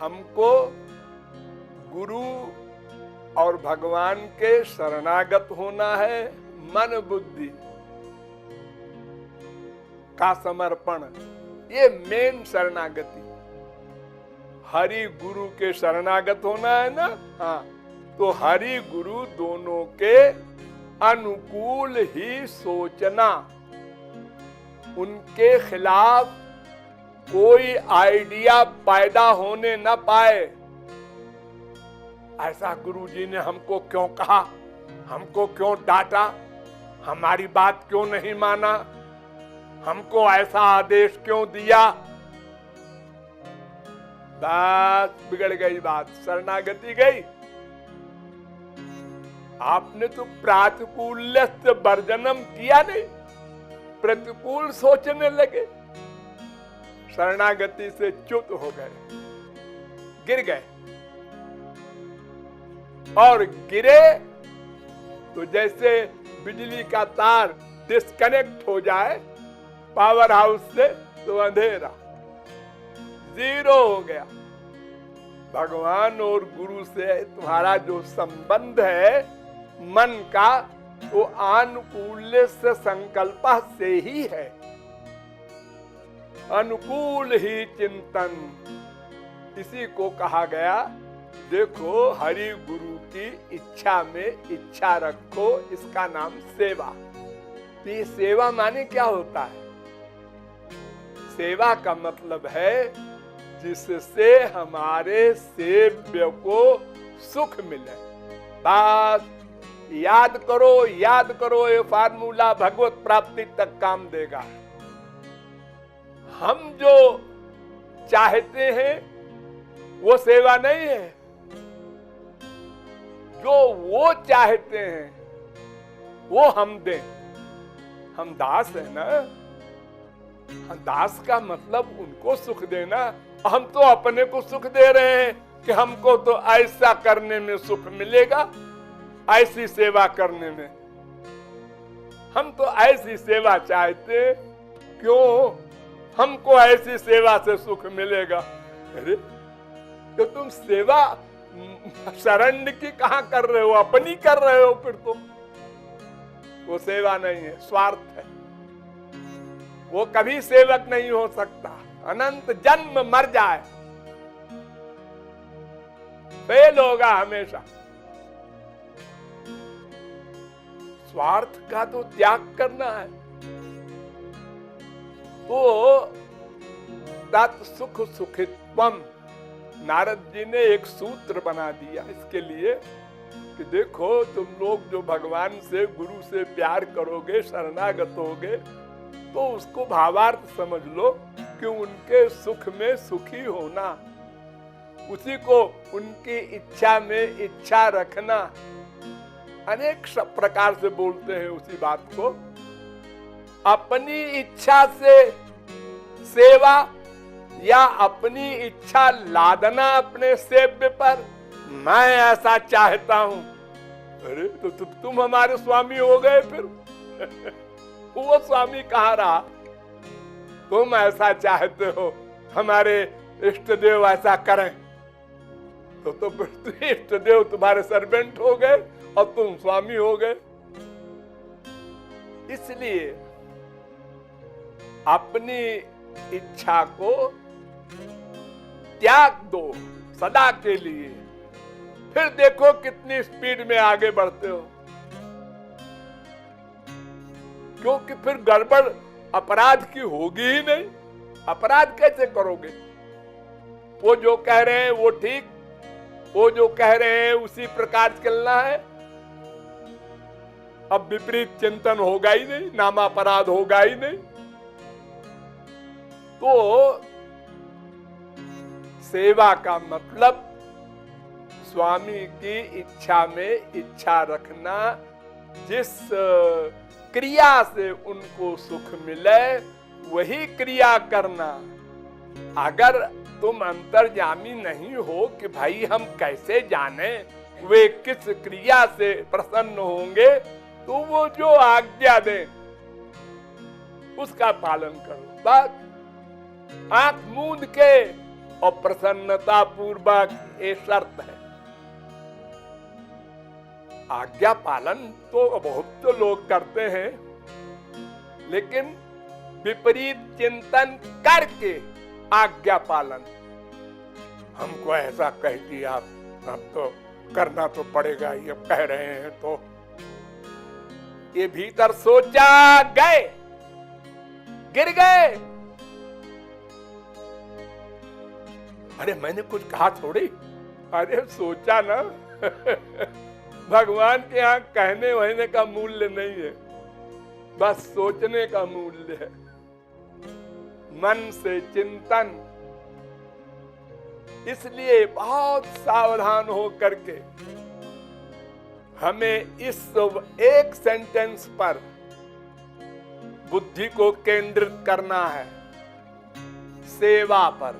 हमको गुरु और भगवान के शरणागत होना है, मन बुद्धि का समर्पण, ये मेन शरणागति। हरि गुरु के शरणागत होना है ना, हाँ, तो हरि गुरु दोनों के अनुकूल ही सोचना, उनके खिलाफ कोई आइडिया पैदा होने न पाए। ऐसा गुरुजी ने हमको क्यों कहा, हमको क्यों डांटा, हमारी बात क्यों नहीं माना, हमको ऐसा आदेश क्यों दिया, बस बिगड़ गई बात, शरणागति गई। आपने तो प्रातिकूल्य वर्जनम किया नहीं, प्रतिकूल सोचने लगे, शरणागति से च्युत हो गए, गिर गए। और गिरे तो जैसे बिजली का तार डिस्कनेक्ट हो जाए पावर हाउस से, तो अंधेरा, जीरो हो गया। भगवान और गुरु से तुम्हारा जो संबंध है मन का, वो अनुकूल से संकल्प से ही है, अनुकूल ही चिंतन। इसी को कहा गया, देखो हरि गुरु की इच्छा में इच्छा रखो, इसका नाम सेवा। ये सेवा माने क्या होता है? सेवा का मतलब है जिससे हमारे सेव्य को सुख मिले। बस याद करो, ये फार्मूला भगवत प्राप्ति तक काम देगा। हम जो चाहते हैं वो सेवा नहीं है, जो वो चाहते हैं वो हम दें। हम दास है ना, हम दास का मतलब उनको सुख देना। हम तो अपने को सुख दे रहे हैं कि हमको तो ऐसा करने में सुख मिलेगा, ऐसी सेवा करने में। हम तो ऐसी सेवा चाहते, क्यों? हमको ऐसी सेवा से सुख मिलेगा। अरे तो तुम सेवा शरण्य की कहां कर रहे हो, अपनी कर रहे हो, फिर तो वो सेवा नहीं है, स्वार्थ है। वो कभी सेवक नहीं हो सकता, अनंत जन्म मर जाए फेल होगा हमेशा। स्वार्थ का तो त्याग करना है। तो तत् सुख सुखित्वम, नारद जी ने एक सूत्र बना दिया इसके लिए कि देखो तुम लोग जो भगवान से गुरु से प्यार करोगे, शरणागत होगे, तो उसको भावार्थ समझ लो कि उनके सुख में सुखी होना, उसी को उनकी इच्छा में इच्छा रखना। अनेक प्रकार से बोलते हैं उसी बात को। अपनी इच्छा से सेवा या अपनी इच्छा लादना अपने सेव्य पर, मैं ऐसा चाहता हूं। अरे तो तुम हमारे स्वामी हो गए फिर। वो स्वामी कहाँ रहा? तुम ऐसा चाहते हो हमारे इष्ट देव ऐसा करें, तो फिर इष्ट देव तुम्हारे सर्वेंट हो गए और तुम स्वामी हो गए। इसलिए अपनी इच्छा को त्याग दो सदा के लिए, फिर देखो कितनी स्पीड में आगे बढ़ते हो। क्योंकि फिर गड़बड़ अपराध की होगी ही नहीं। अपराध कैसे करोगे? वो जो कह रहे हैं वो ठीक, वो जो कह रहे हैं उसी प्रकार चलना है। अब विपरीत चिंतन होगा ही नहीं, नामापराध होगा ही नहीं। तो सेवा का मतलब स्वामी की इच्छा में इच्छा रखना, जिस क्रिया से उनको सुख मिले वही क्रिया करना। अगर तुम अंतर्यामी नहीं हो कि भाई हम कैसे जाने वे किस क्रिया से प्रसन्न होंगे, तो वो जो आज्ञा दे उसका पालन करो। बस आंख मूंद के और प्रसन्नता पूर्वक ये शर्त है। आज्ञा पालन तो बहुत तो लोग करते हैं, लेकिन विपरीत चिंतन करके आज्ञा पालन। हमको ऐसा कह दिया, अब तो करना तो पड़ेगा, ये कह रहे हैं तो ये भीतर सोचा गए, गिर गए। अरे मैंने कुछ कहा थोड़ी, अरे सोचा ना। भगवान के यहाँ कहने वहने का मूल्य नहीं है, बस सोचने का मूल्य है। मन से चिंतन, इसलिए बहुत सावधान हो करके हमें इस एक सेंटेंस पर बुद्धि को केंद्रित करना है, सेवा पर।